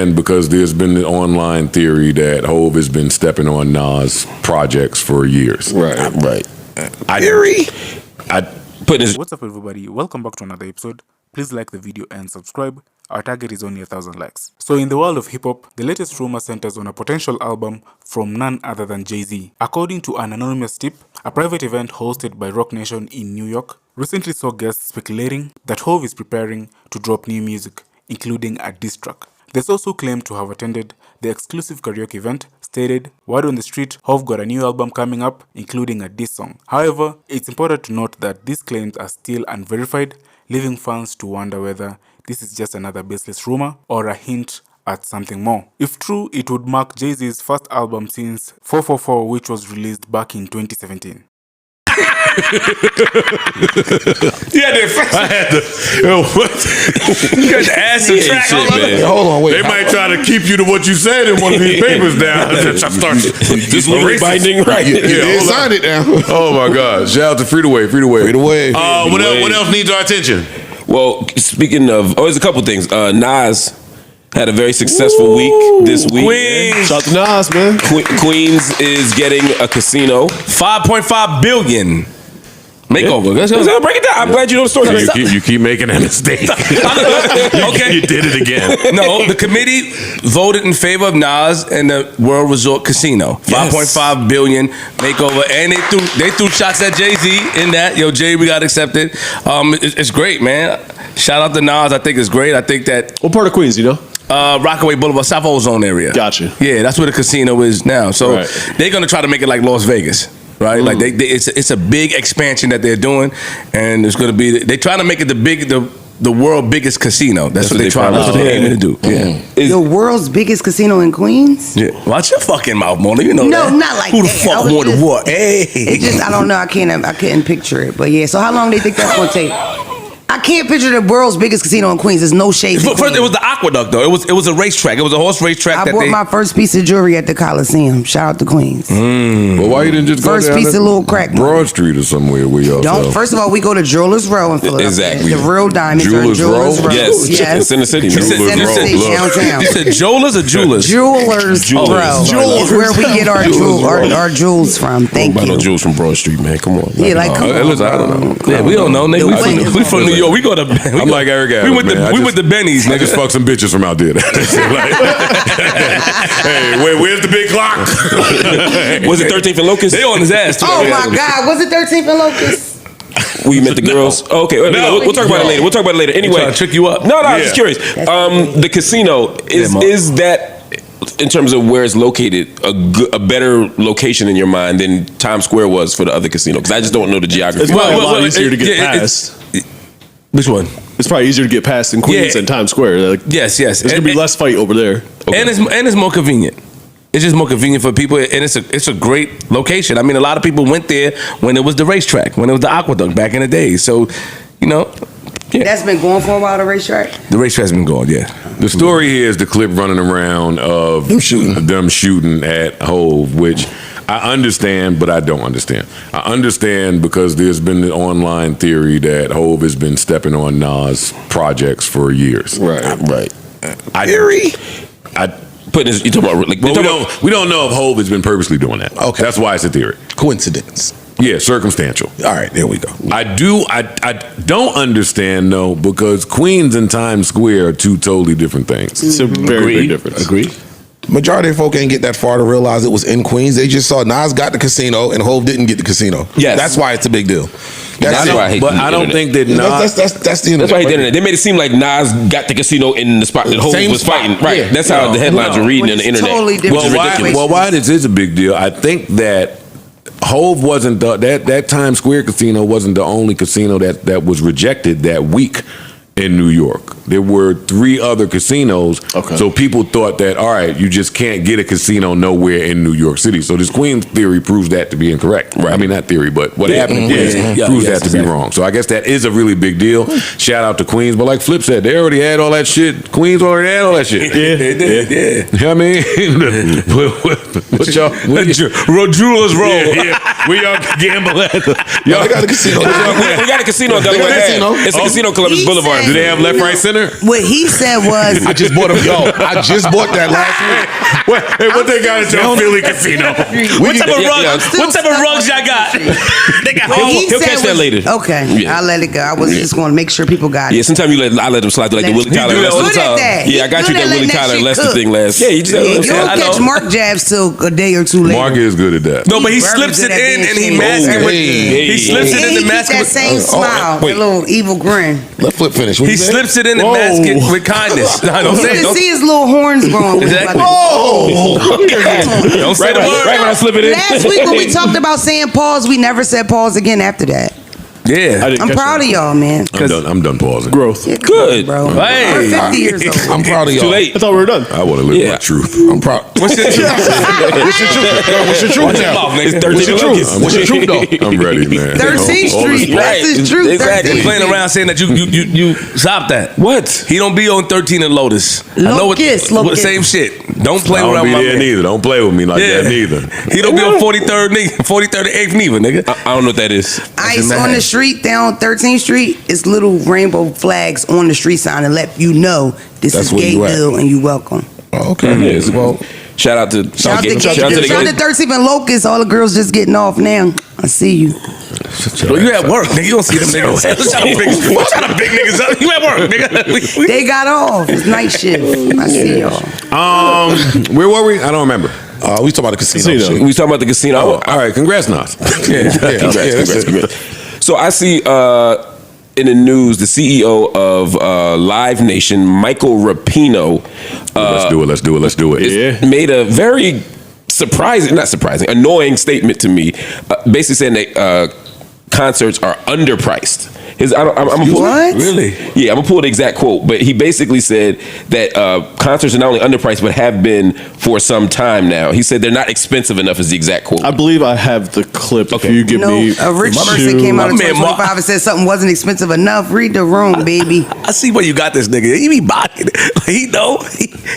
understand because there's been the online theory that Hov has been stepping on Nas projects for years. Right. What's up, everybody? Welcome back to another episode. Please like the video and subscribe. Our target is only 1,000 likes. So in the world of hip-hop, the latest rumor centers on a potential album from none other than Jay-Z. According to an anonymous tip, a private event hosted by Rock Nation in New York recently saw guests speculating that Hov is preparing to drop new music, including a diss track. There's also claimed to have attended the exclusive karaoke event, stated, "Word on the street, Hov got a new album coming up, including a diss song." However, it's important to note that these claims are still unverified, leaving fans to wonder whether this is just another baseless rumor or a hint at something more. If true, it would mark Jay-Z's first album since 444, which was released back in 2017. You got to add some track. Hold on, wait. They might try to keep you to what you said in one of these papers now. This binding, right? Yeah, sign it now. Oh my God! Shout out to Free the Way. What else needs our attention? Well, speaking of, there's a couple things. Nas had a very successful week this week. Queens. Shout out to Nas, man. Queens is getting a casino. $5.5 billion. Makeover. Let's break it down. I'm glad you know the story. You keep making that mistake. Okay. You did it again. No, the committee voted in favor of Nas and the World Resort Casino. $5.5 billion makeover, and they threw shots at Jay-Z in that. Yo, Jay, we got accepted. It's great, man. Shout out to Nas. I think it's great. I think that. What part of Queens, you know? Rockaway Boulevard, South Ozone area. Gotcha. Yeah, that's where the casino is now. So they're gonna try to make it like Las Vegas. Right, like it's a big expansion that they're doing, and it's going to be. They're trying to make it the world's biggest casino. That's what they're aiming to do. Yeah, the world's biggest casino in Queens. Yeah, watch your fucking mouth, Mona. You know no, that. not like who the that. fuck wanted what? Hey, it just I don't know. I couldn't picture it. But yeah, so how long do you think that's going to take? I can't picture the world's biggest casino in Queens. There's no shade. First, it was the Aqueduct, though. It was a racetrack. It was a horse racetrack. I bought my first piece of jewelry at the Coliseum. Shout out to Queens. Well, why you didn't just first go down piece of little crack Broad Street or somewhere where y'all don't. First of all, we go to Jewelers Row in Philadelphia. Exactly. The real diamonds are in Jewelers Row. Yes, it's in the city. Center City, downtown. You said Jewelers or Jewelers? Jewelers Row. Jewelers, where we get our jewels from. Thank you. No jewels from Broad Street, man. Come on. Yeah, like come on. Listen, I don't know. Yeah, we don't know. Nigga, we from New York. We go to. I'm like Eric Adams, we went to Benny's. I just fucked some bitches from out there. Hey, where's the big clock? Was it 13th and Locust? They on his ass too. Oh my God, was it 13th and Locust? We met the girls. No. Okay, we'll talk about it later. Anyway, trying to trick you up. No, I'm just curious. The casino is that, in terms of where it's located, a better location in your mind than Times Square was for the other casino? Because I just don't know the geography. It's probably a lot easier to get past. Which one? It's probably easier to get past in Queens than Times Square. Like, yes. There's gonna be less fight over there. Okay. And it's more convenient. It's just more convenient for people, and it's a great location. I mean, a lot of people went there when it was the racetrack, when it was the Aqueduct back in the day. So, you know. Yeah. That's been going for a while, the racetrack? The racetrack's been going, yeah. The story here is the clip running around of them shooting at Hov, which I understand, but I don't understand. I understand because there's been the online theory that Hov has been stepping on Nas projects for years. Right. You talking about, like, we don't know if Hov has been purposely doing that. Okay. That's why it's a theory. Coincidence. Yeah, circumstantial. All right, there we go. I don't understand though, because Queens and Times Square are two totally different things. It's a very big difference. Agreed. Majority of folk ain't get that far to realize it was in Queens. They just saw Nas got the casino and Hov didn't get the casino. Yes. That's why it's a big deal. I don't think that Nas. That's the internet. That's why he did it. They made it seem like Nas got the casino in the spot that Hov was fighting. Right. Yeah. That's how the headlines are reading on the internet. Totally different. Why this is a big deal? I think that Hov wasn't that Times Square casino wasn't the only casino that was rejected that week in New York. There were 3 other casinos. Okay. So people thought that, all right, you just can't get a casino nowhere in New York City. So this Queens theory proves that to be incorrect. Right. I mean, not theory, but what happened in Queens proves that to be wrong. So I guess that is a really big deal. Shout out to Queens. But like Flip said, they already had all that shit. Queens already had all that shit. Yeah, they did. Yeah. You know what I mean? What y'all? Jewelers Row. We all gamble at. Y'all got a casino. We got a casino in Delaware. It's a casino, Columbus He Boulevard. said- Do they have left, right, center? What he said was, I just bought that last week. What they got at your Philly casino? What type of rugs? What type of rugs y'all got? They got He'll catch that later. Okay, Yeah. I'll let it go. I was just going to make sure people got it. Yeah, sometimes I let them slide like the Willie Tyler. He's Lester. good at that. Yeah, I got He's you good that at Willie letting that Tyler shit Lester cook. thing last. Yeah, you just You don't catch Mark jabs till a day or two later. Mark is good at that. No, but he He's slips it very good at in being and he shady. masks it with. Hey. He slips it And in he the keeps mask that with. same smile, wait. that little evil grin. Let Flip finish. What He you said? slips it in and Whoa. masks it with kindness. No, don't You say it. can Don't, see his little horns growing. when he Exactly. about to- don't say the word. Right when I slip it in. Last week when we talked about saying pause, we never said pause again after that. Yeah. I'm proud of y'all, man. I'm done pausing. Growth. Yeah, Good. bro. Hey. We're 50 years old. I'm proud of y'all. Too late. I thought we were done. I want to live Yeah. my truth. I'm proud. What's your truth? What's your truth? What's your truth now? Mouth, nigga. It's What's your 13 truth? Lucas. What's your truth though? I'm ready, man. 13th All the Street. smoke. That's his truth. Exactly. 13th Playing Street. around saying that you stop that. What? He don't be on 13 and Lotus. I know what, Locust, what Locust. same shit. Don't play I don't around be my there man. neither. Don't play with me like that neither. He don't be on 43rd neither. 43rd and 8th neither, nigga. I don't know what that is. Ice That's on mad. the street down 13th Street. It's little rainbow flags on the street sign to let you know this That's is where you at. Gateville and you welcome. Oh, okay. Yeah, Well, Shout out to Shout out to the Shout out to 13th and Locust. All the girls just getting off now. I see you. Well, you at work, nigga. You don't see them niggas. What trying to big niggas up? You at work, nigga. They got off. It's night shift. I see y'all. Where were we? I don't remember. we talking about the casino. Casino. shit. We was talking about the casino. Oh, all right. Congrats, Nas. Congrats. So I see in the news the CEO of Live Nation, Michael Rapino, Let's do it. made a very annoying statement to me, basically saying that concerts are underpriced. I'm gonna pull, What? Really? Yeah, I'm gonna pull the exact quote, but he basically said that concerts are not only underpriced but have been for some time now. He said they're not expensive enough. Is the exact quote. I believe I have the clip. If you give No, me a rich two- person came out in My man, 2025 and said something wasn't expensive enough. Read the room, baby. I see where you got this nigga. He be buying it. Like, he know.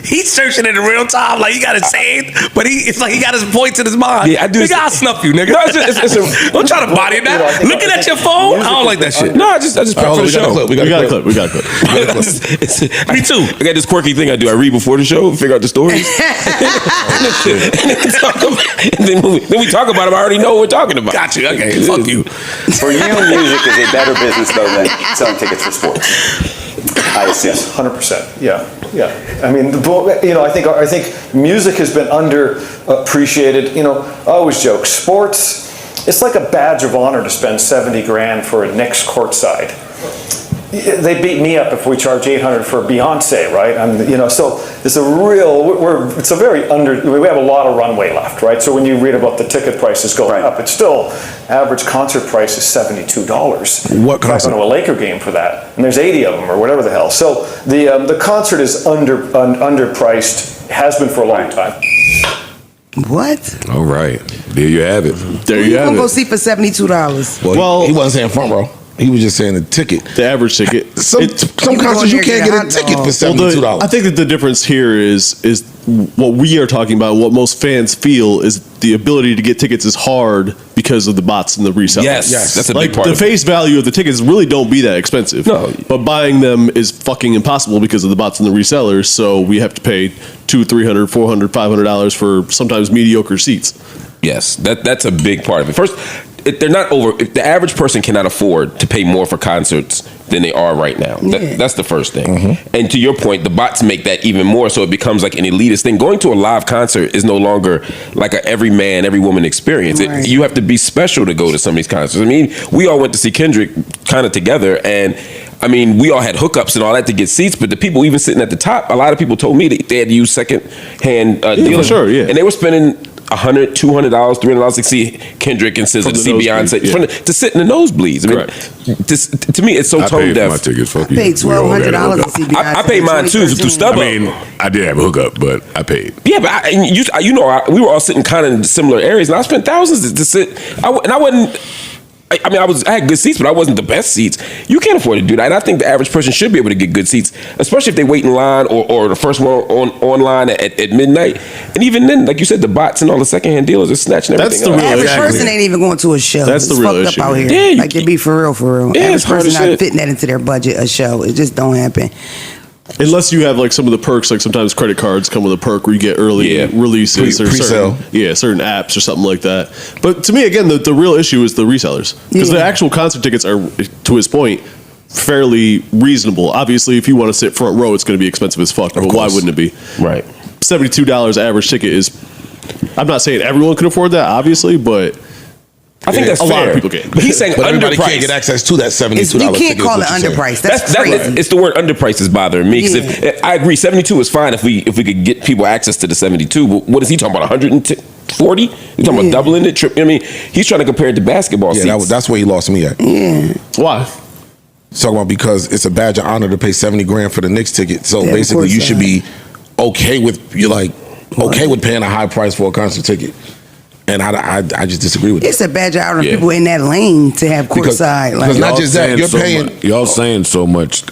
He's searching it in real time. Like, he got it saved, but it's like he got his points in his mind. Yeah, I do. Nigga, I'll snuff you, nigga. No, it's Don't try to body that. Looking at your phone, I don't like that shit. No, I just prep for the show. We got a clip. We got a clip. Me too. I got this quirky thing I do. I read before the show, figure out the stories. and then when we talk about them, I already know what we're talking about. Got you. Okay, fuck you. For you, music is a better business though than selling tickets for sports. I assume. Yes, 100%. Yeah. I mean, I think music has been underappreciated. I always joke, sports, it's like a badge of honor to spend $70,000 for a Knicks courtside. They beat me up if we charge $800 for Beyonce, right? So it's we have a lot of runway left, right? So when you read about the ticket prices going up, it's still average concert price is $72. What concert? Going to a Laker game for that, and there's 80 of them or whatever the hell. So the concert is underpriced, has been for a long time. What? All right. There you have it. There You you have gonna go it. see for $72? Well, he wasn't saying front row. He was just saying the ticket. The average ticket. Some You concerts go you in there can't and get a get a ticket hot for $72. I think that the difference here is what we are talking about. What most fans feel is the ability to get tickets is hard because of the bots and the resellers. Yes, that's a like big part the of it. face value of the tickets really don't be that expensive. No. But buying them is fucking impossible because of the bots and the resellers. So we have to pay $200, $300, $400, $500 for sometimes mediocre seats. Yes, that's a big part of it. First, if the average person cannot afford to pay more for concerts than they are right now. That's the first thing. And to your point, the bots make that even more, so it becomes like an elitist thing. Going to a live concert is no longer like a every man, every woman experience. Right. You have to be special to go to some of these concerts. I mean, we all went to see Kendrick kind of together, and I mean, we all had hookups and all that to get seats, but the people even sitting at the top, a lot of people told me that they had to use second-hand dealers. sure, yeah. And they were spending $100, $200, $300 to see Kendrick and SZA, From to the see Beyonce, nosebleed, to sit in the nosebleeds. I mean, to me, it's so I tone paid for deaf. my tickets. Fuck I you. paid We all had a $1,200 to hookup. see Beyonce. I paid mine too through 2013. StubHub. I mean, I did have a hookup, but I paid. Yeah, but we were all sitting kind of in similar areas, and I spent thousands to sit. I wasn't. I mean, I had good seats, but I wasn't the best seats. You can't afford to do that. And I think the average person should be able to get good seats, especially if they wait in line or the first one online at midnight. And even then, like you said, the bots and all the secondhand dealers are snatching everything. That's the up. real Average issue. person ain't even going to a show. That's the It's real fucked issue. up out here. Yeah, you Like, to be for real. Yeah, Average it's hard person as not shit. fitting that into their budget, a show. It just don't happen. Unless you have like some of the perks, like sometimes credit cards come with a perk where you get early releases or Pre-sale. certain apps or something like that. But to me, again, the real issue is the resellers, because the actual concert tickets are, to his point, fairly reasonable. Obviously, if you want to sit front row, it's going to be expensive as fuck. But why course. wouldn't it be? Right. $72 average ticket is. I'm not saying everyone can afford that, obviously, but I think that's a fair. lot of people can. But he's saying But everybody can't underpriced. get access to that $72 You ticket. can't is call it what you're saying. underpriced. That's crazy. It's the word underpriced is bothering me, because I agree 72 is fine if we could get people access to the 72. But what is he talking about? 140? You talking about doubling it? I mean, he's trying to compare it to basketball Yeah, seats. that's where he lost me at. Why? Talking about because it's a badge of honor to pay $70,000 for the Knicks ticket. So Yeah, of basically, course you so. should be okay with okay with paying a high price for a concert ticket. And I just disagree with that. It's a badge of honor Yeah. people in that lane to have Because- courtside. because Like, not Y'all just that, saying you're so paying- much- y'all saying so much.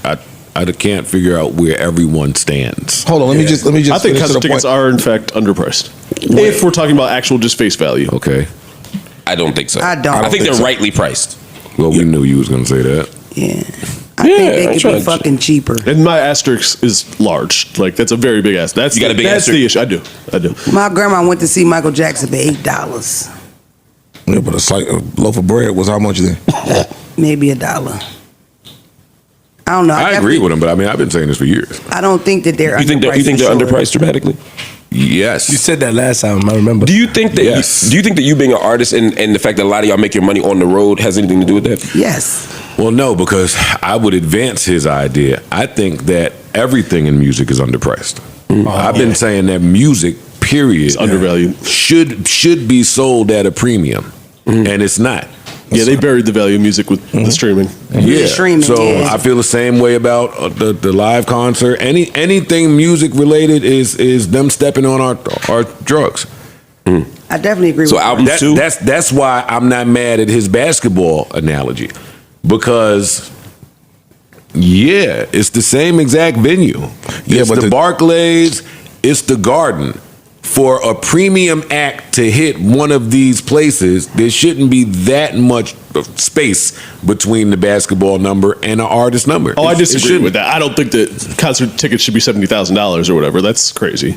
I can't figure out where everyone stands. Hold on, let me just I think finish to concert the tickets point. are in fact underpriced. If we're talking about actual just face value. Okay. I don't think so. I don't. I think think they're so. rightly priced. Well, we knew you was going to say that. yeah. I think I'm they could trying be to- fucking cheaper. And my asterisk is large. Like, that's a very big ass. That's You got a big that's asterisk? the issue. I do. My grandma went to see Michael Jackson for $8. Yeah, but a loaf of bread was how much then? Maybe $1. I don't know. I agree with him, but I mean, I've been saying this for years. I don't think that they're You think they're for sure. underpriced dramatically? Yes. You said that last time, I remember. Do you think that Yes. do you think that you being an artist and the fact that a lot of y'all make your money on the road has anything to do with that? Yes. Well, no, because I would advance his idea. I think that everything in music is underpriced. I've been saying that music, period, It's undervalued. should be sold at a premium, and it's not. Yeah, they buried the value of music with the streaming. Yeah. streaming, So yeah. I feel the same way about the live concert. Anything music related is them stepping on our drugs. I definitely agree So with albums That, too? that's why I'm not mad at his basketball analogy, because it's the same exact venue. Yeah, It's but the Barclays, it's the Garden. For a premium act to hit one of these places, there shouldn't be that much space between the basketball number and the artist number. Oh, I It disagree shouldn't. with that. I don't think that concert tickets should be $70,000 or whatever. That's crazy.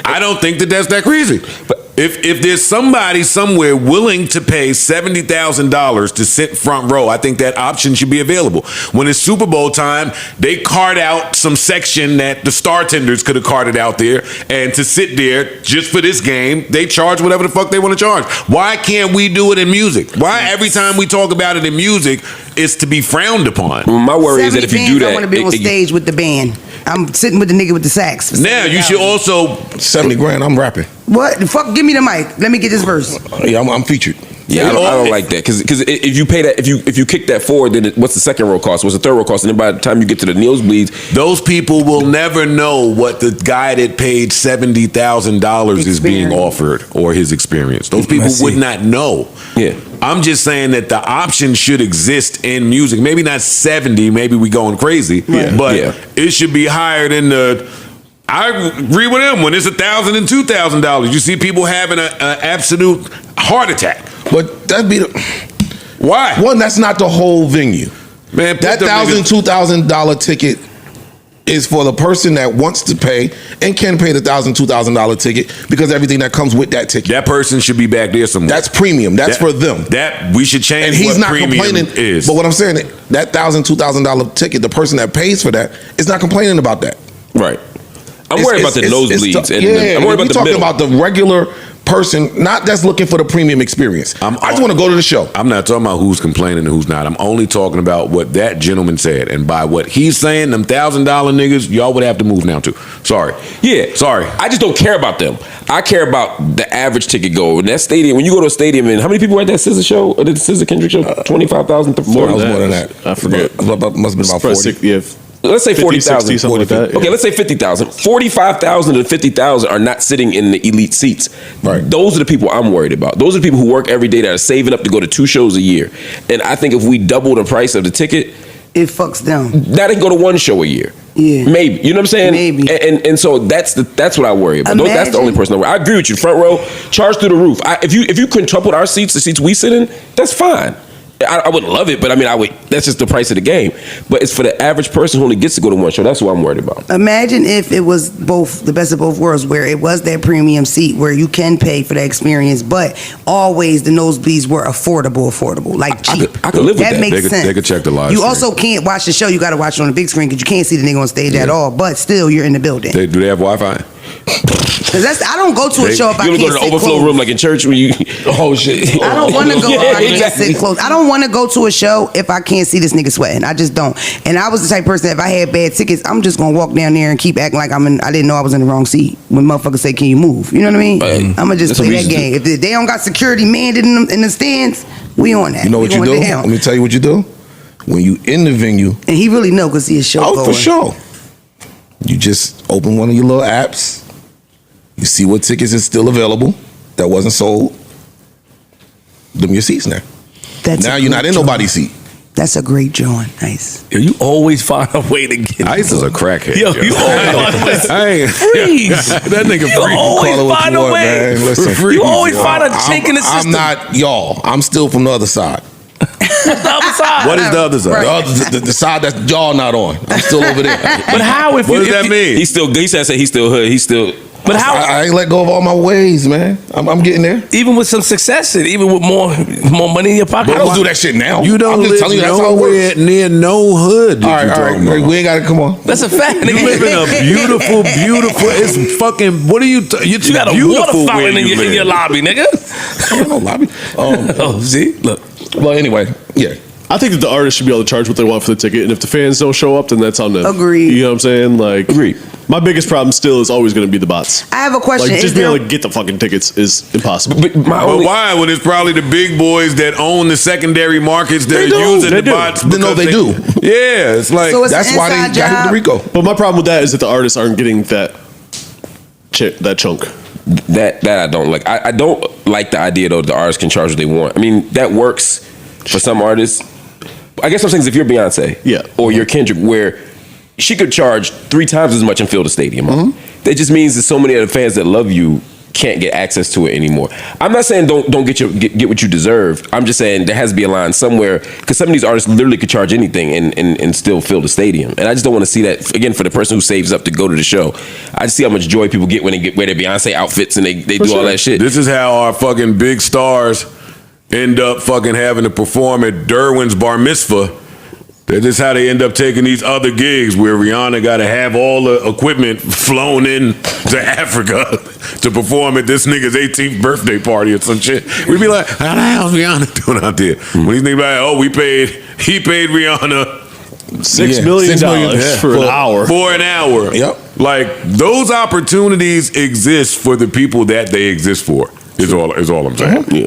I don't think that that's that crazy. But if there's somebody somewhere willing to pay $70,000 to sit front row, I think that option should be available. When it's Super Bowl time, they cart out some section that the star tenders could have carted out there, and to sit there just for this game, they charge whatever the fuck they want to charge. Why can't we do it in music? Why every time we talk about it in music, it's to be frowned upon? My worry is that if you do that, I want to be on stage with the band. I'm sitting with the nigga with the sax. for Now you should $70,000. also $70,000, I'm rapping. What the fuck? Give me the mic. Let me get this verse. Yeah, I'm featured. yeah, I don't like that because if you pay that if you kick that forward, then what's the second row cost? What's the third row cost? And then by the time you get to the nosebleeds, those people will never know what the guy that paid $70,000 is being Experience. offered or his experience. Those people see. would not know. Yeah. I'm just saying that the option should exist in music. Maybe not 70, maybe we going crazy. But Yeah. it should be higher than the. I agree with him. When it's $1,000 and $2,000, you see people having an absolute heart attack. But that'd be the Why? one. That's not the whole venue. Man, put That them $1,000, niggas- $2,000 ticket is for the person that wants to pay and can pay the $1,000, $2,000 ticket because everything that comes with that ticket. that person should be back there somewhere. That's premium. That's That- for them. That we should change. And he's what not premium complaining. Is. But what I'm saying, that $1,000, $2,000 ticket, the person that pays for that is not complaining about that. right? I'm worried about the nosebleeds. And I'm worried about we're the talking middle. about the regular person, not that's looking for the premium experience. I just want to go to the show. I'm not talking about who's complaining and who's not. I'm only talking about what that gentleman said. And by what he's saying, them $1,000 niggas, y'all would have to move now too. Sorry. Yeah, Sorry. I just don't care about them. I care about the average ticket goer. In that stadium, when you go to a stadium, and how many people were at that SZA show or the SZA Kendrick show? 25,000, 40,000. More than that. I forget. Must have been about 40. Yeah. let's say 40,000. something like that. Okay, let's say 50,000. 45,000 to 50,000 are not sitting in the elite seats. Right. Those are the people I'm worried about. Those are the people who work every day that are saving up to go to 2 shows a year. And I think if we double the price of the ticket, It fucks them. now they can go to 1 show a year. Yeah. Maybe. You know what I'm saying? Maybe. And so that's what I worry about. That's the only person I worry. I agree with you. Front row, charge through the roof. If you quintupled our seats, the seats we sit in, that's fine. I wouldn't love it, but I mean, that's just the price of the game. But it's for the average person who only gets to go to 1 show. That's what I'm worried about. Imagine if it was both the best of both worlds, where it was that premium seat where you can pay for the experience, but always the nosebleeds were affordable, like cheap. I could live with that. That makes sense. They could check the live You stream. also can't watch the show. You got to watch it on the big screen because you can't see the nigga on stage at all. But still, you're in the building. Do they have Wi-Fi? Because I don't go to a show if I You can't ever go to the sit overflow close. room like in church where you? Oh shit! I don't want to go if I can't exactly. sit close. I don't want to go to a show if I can't see this nigga sweating. I just don't. And I was the type of person, if I had bad tickets, I'm just going to walk down there and keep acting like I didn't know I was in the wrong seat. When motherfuckers say, can you move? You know what I mean? Right. I'm going to just That's play what that we game. used If they don't got security manned in the stands, we on that. You know We what you going do? down. Let me tell you what you do. When you in the venue, And he really know because he a show oh, going. for sure. You just open one of your little apps. You see what tickets is still available that wasn't sold. Them your seats now. That's Now a you're not great in joint. nobody's seat. That's a great joint. Nice. Yo, you always find a way to get. Ice is a crackhead. Yo, you always freeze. That nigga You free. always Call it what find you a want, way. man. Listen, You always find a chink in the I'm system. not y'all. I'm still from the other side. The other side. What is the other side? The side that y'all not on. I'm still over there. But how if What you? does that mean? He's still. He said he's still hood. He's still. But how? I ain't let go of all my ways, man. I'm getting there. Even with some success and even with more money in your pocket. I don't do that shit now. You don't I'm just live telling you that's how it nowhere works. near no hood. All right. We ain't got to come on. That's a fact. You live in a beautiful. It's fucking. What are you? You got a water fountain in your lobby, nigga. No lobby. Oh, see, look. Well, anyway, yeah. I think that the artist should be able to charge what they want for the ticket, and if the fans don't show up, then that's on them. Agreed. You know what I'm saying? Like, Agreed. My biggest problem still is always going to be the bots. I have a question. Like, Is just being there- able to get the fucking tickets is impossible. But my But only. why? When it's probably the big boys that own the secondary markets that They are do. using They the do. bots. They know because they do. Yeah, it's like So it's That's an why they inside got him job? to Rico. But my problem with that is that the artists aren't getting that chunk. That I don't like. I don't like the idea though the artists can charge what they want. I mean that works for some artists. I guess I'm saying is if you're Beyonce, Yeah. or you're Kendrick, where she could charge 3 times as much and fill the stadium up. That just means that so many of the fans that love you can't get access to it anymore. I'm not saying don't get what you deserve. I'm just saying there has to be a line somewhere because some of these artists literally could charge anything and still fill the stadium. And I just don't want to see that again for the person who saves up to go to the show. I just see how much joy people get when they wear their Beyonce outfits and they do all that shit. this is how our fucking big stars end up fucking having to perform at Derwin's bar mitzvah. This is how they end up taking these other gigs where Rihanna got to have all the equipment flown in to Africa to perform at this nigga's 18th birthday party or some shit. We'd be like, how the hell's Rihanna doing out there? When these niggas be like, oh, he paid Rihanna $6 Yeah, million $6 million, for an yeah. hour. for an hour. Yep. Like those opportunities exist for the people that they exist for. Is all I'm saying. Yeah.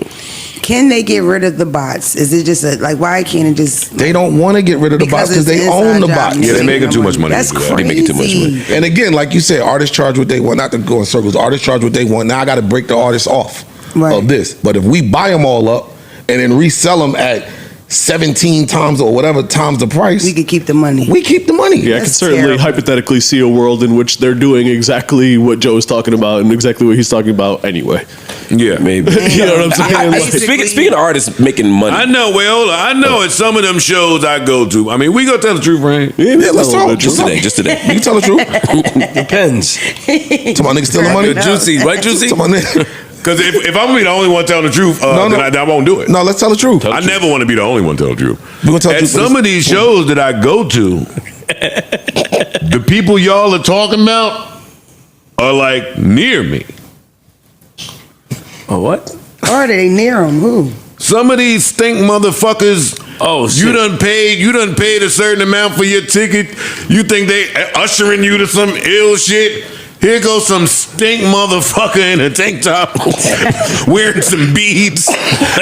Can they get rid of the bots? Is it just why can't it just? They don't want to get rid of the bots because it's they inside own the job, bots. you Yeah, they see making no too much money. That's They crazy. making too much money. And again, like you said, artists charge what they want. Not to go in circles. Artists charge what they want. Now I got to break the artists off Right. of this. But if we buy them all up and then resell them at 17 times or whatever times the price, We could keep the money. we keep the money. Yeah, I can That's certainly terrible. hypothetically see a world in which they're doing exactly what Joe's talking about and exactly what he's talking about anyway. Yeah, maybe. You know what I'm saying? Like, Speaking of artists making money, I know. Well, I know at some of them shows I go to. I mean, we gonna tell the truth, right? Yeah, let's talk. just today. You can tell the truth. Depends. To my niggas stealing money. Juicy, right, Juicy? To my nigga. Because if I'm gonna be the only one telling the truth, No. then I won't do it. No, let's tell the truth. I never want to be the only one telling the truth. We gonna tell the At truth, but some it's- of these shows that I go to, the people y'all are talking about are like near me. Oh, what? Or are they near them? Who? Some of these stink motherfuckers. Oh, shit. You done paid a certain amount for your ticket. You think they ushering you to some ill shit? Here goes some stink motherfucker in a tank top, wearing some beads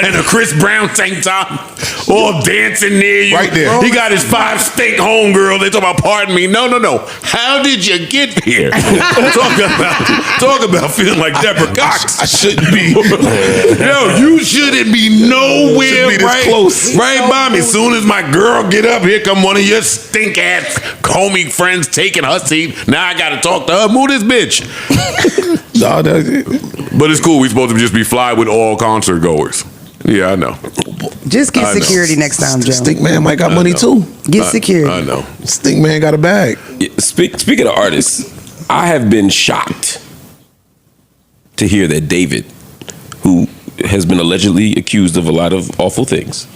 and a Chris Brown tank top, all dancing near you. Right there. He got his 5 stink homegirl. They talk about, pardon me. No. How did you get here? Talk about feeling like Deborah Cox. I shouldn't be. Yo, you shouldn't be nowhere Shouldn't be this close. right by me. Soon as my girl get up, here come one of your stink ass homie friends taking her seat. Now I gotta talk to her. Move this bitch. No, But it's cool. We supposed to just be fly with all concert goers. Yeah, I know. Just get I know. security next time, Joe. Stink Man might got money too. Get security. I know. Stink Man got a bag. Speaking of artists, I have been shocked to hear that David, who has been allegedly accused of a lot of awful things,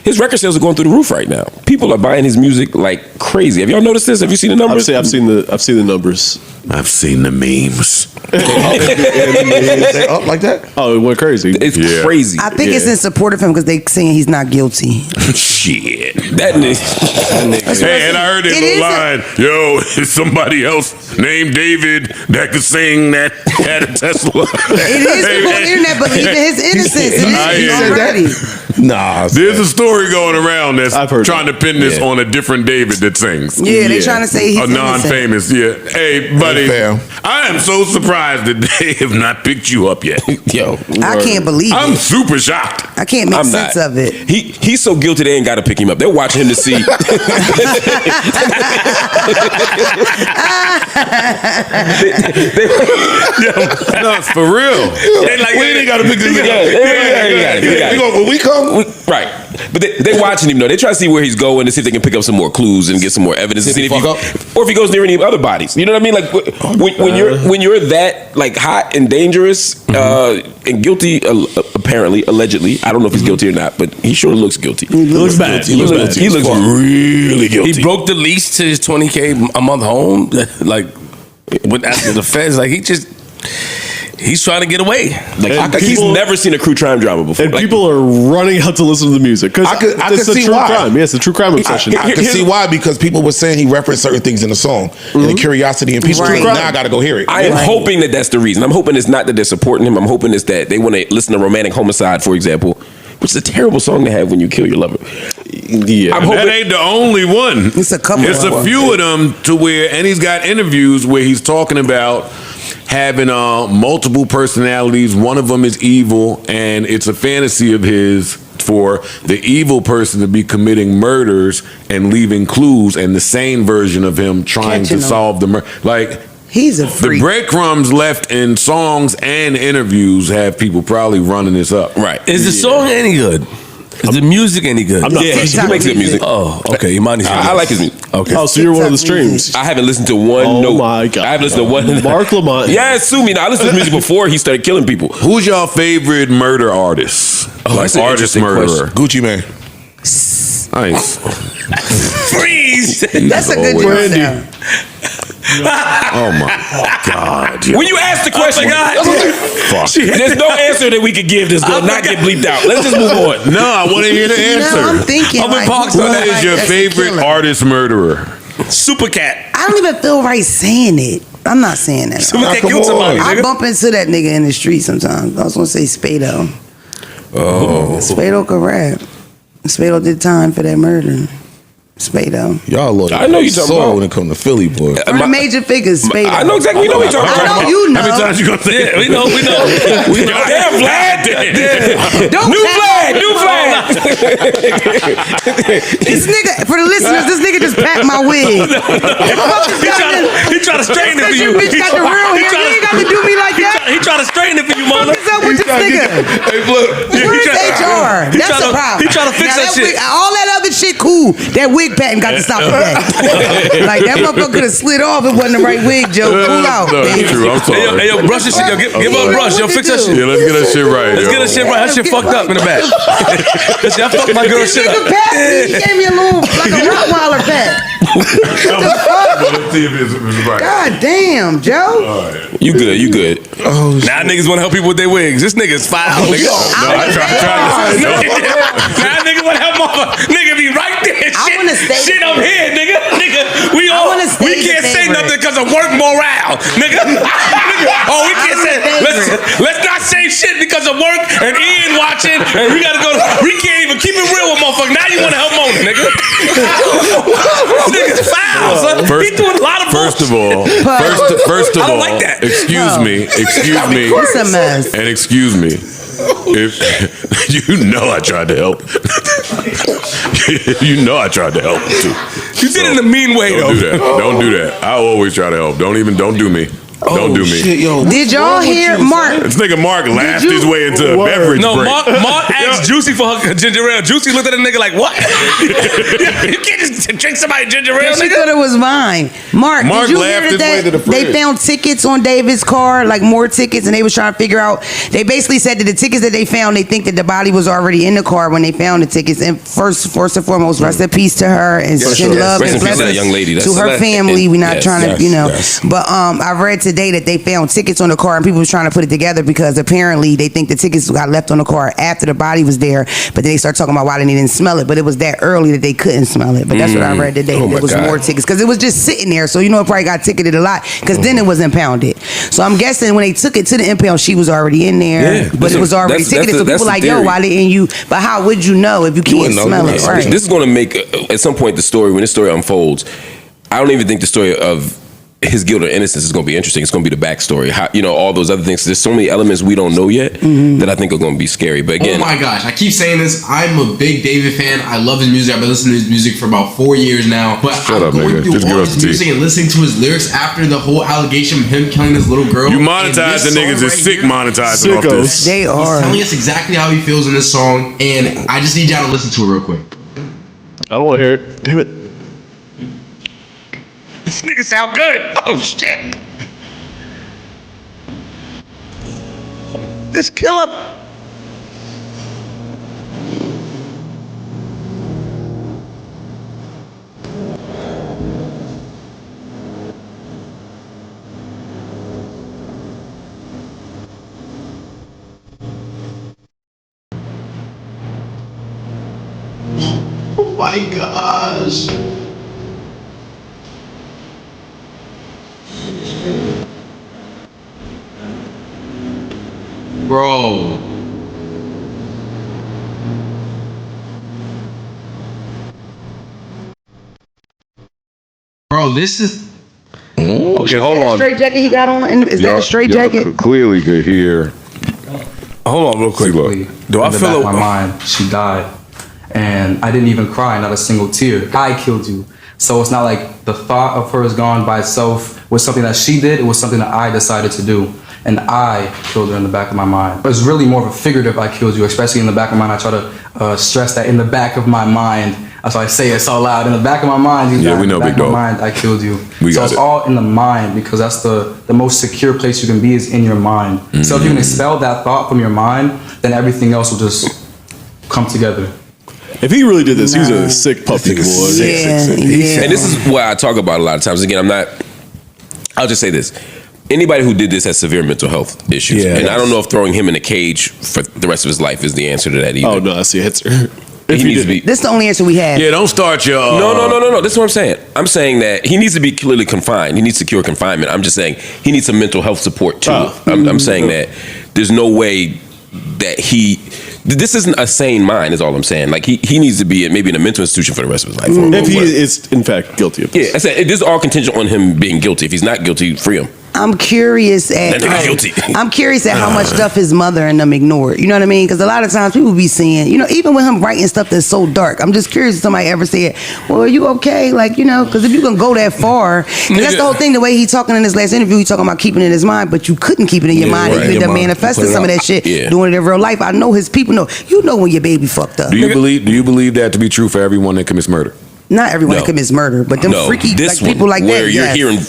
his record sales are going through the roof right now. People are buying his music like crazy. Have y'all noticed this? Have you seen the numbers? I've seen the numbers. I've seen the memes. They up like that? Oh, it went crazy. It's Yeah. crazy. I think it's in support of him because they saying he's not guilty. Shit. That nigga. Hey, and I heard this It is line. Yo, is somebody else named David that could sing that had a Tesla? It is people on the internet believing his innocence. It I is hear already. Nah. There's a story going around that's I've heard trying to pin this Yeah. on a different David that sings. Yeah, they trying to say he's A innocent. non-famous, yeah. Hey, buddy, fam. I am so surprised that they have not picked you up yet. Yo, I can't believe I'm it. super shocked. I can't make I'm sense not. of it. He's so guilty they ain't got to pick him up. They're watching him to see. No, it's for real. They like, We ain't got to pick this nigga up. When we come, Right. But they watching him though. They try to see where he's going to see if they can pick up some more clues and get some more evidence. Did he See if fuck or if he goes near any other bodies. You know what I mean? Like when you're that like hot and dangerous and guilty, apparently, allegedly. I don't know if he's guilty or not, but he sure looks guilty. He looks bad. He looks really guilty. He broke the lease to his $20K a month home. Like, when after the feds, like he's trying to get away. Like he's never seen a true crime drama before. And Like, people are running out to listen to the music because I could it's a see true why. crime. Yes, a true crime obsession. I can see why, because people were saying he referenced certain things in the song, and the curiosity and people Right. like, now I got to go hear it. I am hoping that that's the reason. I'm hoping it's not that they're supporting him. I'm hoping it's that they want to listen to Romantic Homicide, for example, which is a terrible song to have when you kill your lover. Yeah. I'm hoping That ain't the only one. It's a couple It's of a them. few of them to where, and he's got interviews where he's talking about having multiple personalities. One of them is evil, and it's a fantasy of his for the evil person to be committing murders and leaving clues, and the sane version of him trying Catching to them. solve the murder. Like, He's a the freak. breadcrumbs left in songs and interviews have people probably running this up. right. Is the song any good? Is the music any good? I'm not Yeah, touching he makes good music. Oh, okay. Imani's good. I like his music. Okay. Oh, so you're one of the TikTok music. streams. I haven't listened to one Oh note. my God. I haven't listened to one. Mark Lamont. Yeah, sue me. Now, I listened to his music before he started killing people. Who's your favorite murder artist? Oh, that's an artist interesting murderer. Gucci Man. Nice. Freeze. That's a good Always. joke now. Oh my God. When you ask the question, Fuck. there's no answer that we could give that's going to not get bleeped out. Let's just move on. No, I want to hear the answer. No, I'm thinking. I'm in like, Parks who's on What that. like, is your that's a favorite killer? artist murderer? Super Cat. I don't even feel right saying it. I'm not saying that. Super Cat come killed somebody. on. I nigga. bump into that nigga in the street sometimes. I was gonna say Spado. Oh. Spado could rap. Spado did time for that murder. Spado. Y'all look. I know you talking about. when it comes to Philly, boy. For the major figures, Spado. I know exactly. We know what you're talking I about. know you know. How many times you gonna say Yeah, we know. Damn, Vlad. Don't New pat- flag. New flag. This nigga, for the listeners, this nigga just pat my wig. He try to straighten it for you. Your bitch got the real hair. You ain't got to do me like that. He try to straighten it for you, What mama. is up with this nigga? Hey, look. Where is HR? That's the problem. He try to fix Now, that shit. wig- all that other shit, cool. That wig patting got to stop with that. Like, that motherfucker could have slid off. It wasn't the right wig, Joe. Cool out, No, baby. it's true. I'm Hey, sorry. yo, brush your shit, yo. Give her a brush, yo. Fix that shit. Yeah, let's get that shit right. Let's yo. get that shit right. That shit fucked up in the back. Cause y'all fucked my girl This shit nigga up. pat me. He gave me a little, like a Rottweiler pat. Let's see if it's right. God damn, Joe. You good. You good. Now niggas want to help people with their wigs. This nigga's foul, nigga. I try. Now nigga want to help motherfucker. Nigga be right there. I wanna stay Shit up the here, nigga. We I all. wanna stay We the can't say favorite. nothing because of work morale, nigga. Oh, we can't say. Let's not say shit because of work and Ian watching, and we gotta go. We can't even keep it real with motherfuckers. Now you want to help Mona, nigga? This nigga's foul, son. He's doing a lot of First of all, I don't like that. excuse me, It's a mess. and excuse me. If you know I tried to help, you know I tried to help too. You did it in a mean way, Don't do that. Don't do that. I always try to help. Don't do me. Don't do me. Shit, yo, Did y'all hear Mark? This nigga Mark laughed his way into a beverage No, break. Mark asked Juicy for her ginger ale. Juicy looked at the nigga like, what? You can't just drink somebody ginger ale, She nigga. thought it was mine. Mark did you hear laughed his way to the that they fridge. found tickets on David's car, like more tickets, and they was trying to figure out. They basically said that the tickets that they found, they think that the body was already in the car when they found the tickets. And first and foremost, rest in peace to her and send love Rest in and peace to that blessings young lady. to her family. We're not Yes, trying to, yes. But I read today that they found tickets on the car, and people was trying to put it together because apparently they think the tickets got left on the car after the body was there. But then they start talking about why they didn't smell it. But it was that early that they couldn't smell it. But that's what I read today. Oh my There was God. more tickets because it was just sitting there. So it probably got ticketed a lot because then it was impounded. So I'm guessing when they took it to the impound, she was already in there, Yeah, but it was already that's ticketed. So the people like, theory. yo, why didn't you? But how would you know if you can't wouldn't know. smell You it? wouldn't know. Right. This is going to make at some point when this story unfolds. I don't even think the story of his guilt or innocence is going to be interesting. It's going to be the backstory. How, all those other things. There's so many elements we don't know yet that I think are going to be scary. But again, oh my gosh, I keep saying this. I'm a big David fan. I love his music. I've been listening to his music for about 4 years now. But Shut I'm up, going nigga. through Just give all us his the tea. music and listening to his lyrics after the whole allegation of him killing his little girl. You And monetize the this niggas song is sick here, monetizing off Sickos. this. They He's are. telling us exactly how he feels in this song, and I just need y'all to listen to it real quick. I don't want to hear it. Damn it. This nigga sound good. Oh, shit. This kill him. Oh my gosh. Bro. Bro, this is. Okay, hold on. Straight jacket he got on? Is that a straight jacket? Clearly could hear. Hold on real quick. Do I in the feel back of it? my mind she died, and I didn't even cry, not a single tear. I killed you, so it's not like the thought of her is gone by itself was something that she did. It was something that I decided to do, and I killed her in the back of my mind. It was really more of a figurative I killed you, especially in the back of my mind. I try to stress that in the back of my mind. That's why I say it so loud. In the back of my mind, Yeah, we know, in the back big of dog. my mind, I killed you. We so got it's it. all in the mind because that's the most secure place you can be is in your mind. So if you can expel that thought from your mind, then everything else will just come together. If he really did this, he's a sick puppy boy. Yeah. and this is what I talk about a lot of times. Again, I'll just say this. Anybody who did this has severe mental health issues. Yeah. And I don't know if throwing him in a cage for the rest of his life is the answer to that either. Oh, no, that's the answer. He needs to be. This is the only answer we have. Yeah, don't start your. No. This is what I'm saying. I'm saying that he needs to be clearly confined. He needs secure confinement. I'm just saying he needs some mental health support too. I'm saying that there's no way that this isn't a sane mind is all I'm saying. Like he needs to be maybe in a mental institution for the rest of his life. If he is, in fact, guilty of this. Yeah, I said this is all contingent on him being guilty. If he's not guilty, free him. I'm curious at That nigga guilty. I'm curious at how much stuff his mother and them ignored. You know what I mean? Because a lot of times people be saying, even with him writing stuff that's so dark, I'm just curious if somebody ever said, "Well, are you okay?" Like, because if you can go that far, and that's the whole thing. The way he talking in his last interview, he talking about keeping it in his mind, but you couldn't keep it in your mind. right, Even your done mind. manifested Put it some of out. that shit, Yeah. doing it in real life. I know his people know. You know when your baby fucked up. Do you believe that to be true for everyone that commits murder? Not everyone No. commits murder, but them freaky this people one, like where that. you're yes. hearing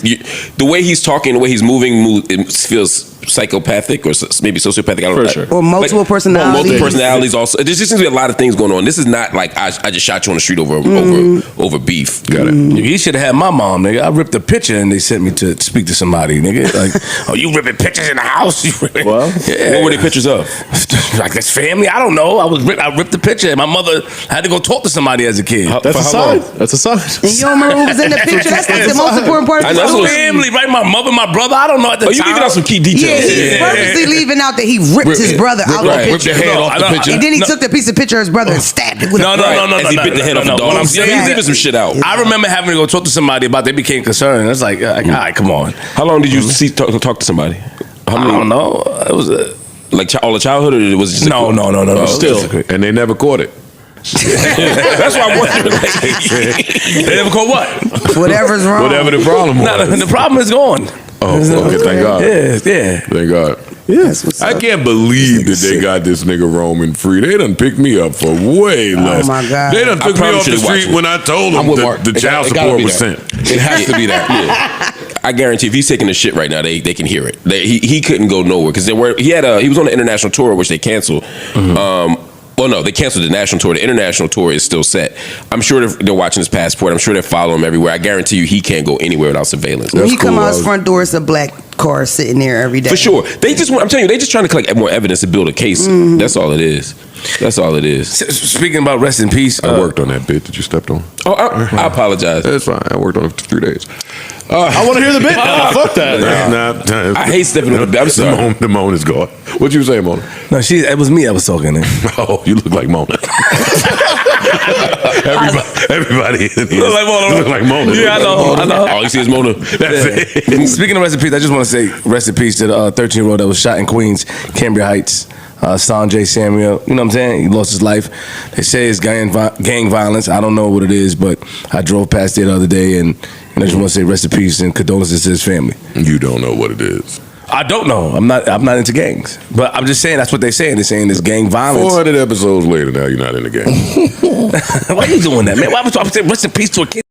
the way he's talking, the way he's moving, it feels psychopathic or maybe sociopathic. I don't know. Sure. Or multiple personalities. Multiple personalities also. There just seems to be a lot of things going on. This is not like I just shot you on the street over beef. Got it. He should have had my mom, nigga. I ripped a picture and they sent me to speak to somebody, nigga. Like, oh, you ripping pictures in the house? Well, yeah. What were they pictures of? Like this family? I don't know. I ripped the picture and my mother had to go talk to somebody as a kid. That's a sign. That's a sign. And you don't remember who was in the picture? That's like the most important part of the story. Family, right? My mother, my brother. I don't know at the time. You leaving out some key details. Yeah, he's purposely leaving out that he ripped his brother out the Ripped picture. the head off the picture. And then he took the piece of picture of his brother and stabbed it with a As he bit the head off the dog. What I'm saying He's leaving some shit out. I remember having to go talk to somebody about they became concerned. It's like, all right, come on. How long did you talk to somebody? I don't know. It was like all the childhood, or was it just no. Still, And they never caught it. That's why I'm wondering. They never caught what? Whatever's wrong. Whatever the problem was. No, the problem is gone. Oh, okay, thank God. Yeah. Thank God. Yes, I can't believe that they got this nigga roaming free. They done picked me up for way less. Oh my God. They done took me off the street when I told them the child support was sent. It has to be that. I guarantee if he's taking the shit right now, they can hear it. He couldn't go nowhere because he was on the international tour, which they canceled. Well, no, they canceled the national tour. The international tour is still set. I'm sure they're watching his passport. I'm sure they follow him everywhere. I guarantee you he can't go anywhere without surveillance. When he come out his front door, it's a black car sitting there every day. For sure. I'm telling you, they just trying to collect more evidence to build a case. That's all it is. That's all it is. Speaking about rest in peace. I worked on that bit that you stepped on. Oh, I apologize. That's fine. I worked on it for 3 days. I want to hear the bit. Fuck that. I hate stepping on the bit. I'm sorry. The moan is gone. What you say, Mona? No, it was me I was talking to. Oh, you look like Mona. Everybody in here look like Mona. look like Mona. Yeah, I know. All you see is Mona. That's it. Speaking of rest in peace, I just want to say rest in peace to the 13-year-old that was shot in Queens, Cambria Heights. Sanjay Samuel, you know what I'm saying? He lost his life. They say it's gang violence. I don't know what it is, but I drove past it the other day, and I just want to say rest in peace and condolences to his family. You don't know what it is. I don't know. I'm not into gangs, but I'm just saying that's what they're saying. They're saying it's gang violence. 400 episodes later, now you're not in the game. Why are you doing that, man? Why would I say rest in peace to a kid?